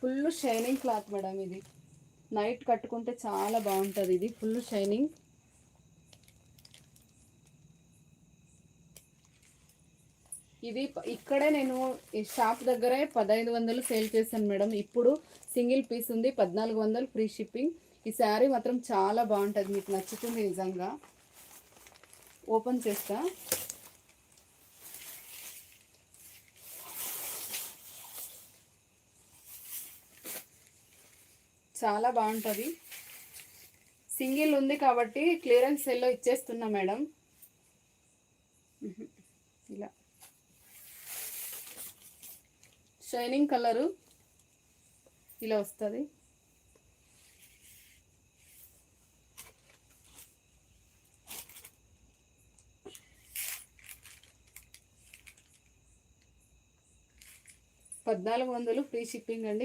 Full shining cloth madam ఇది. Night కట్టుకుంటే చాలా బాగుంటుంది. ఇది ఫుల్ షైనింగ్. ఇది ఇక్కడే నేను ఈ షాప్ దగ్గరే 1500 సేల్ చేశాను మేడం. ఇప్పుడు సింగిల్ పీస్ ఉంది 1400 ఫ్రీ షిప్పింగ్. ఈ శారీ మాత్రం చాలా బాగుంటుంది, మీకు నచ్చుతుంది నిజంగా. ఓపెన్ చేస్తా. చాలా బాగుంటుంది. సింగిల్ ఉంది కాబట్టి క్లియరెన్స్ సేల్లో ఇచ్చేస్తున్నా మేడం. ఇలా షైనింగ్ కలరు ఇలా వస్తుంది. $1400 ఫ్రీ షిప్పింగ్ అండి.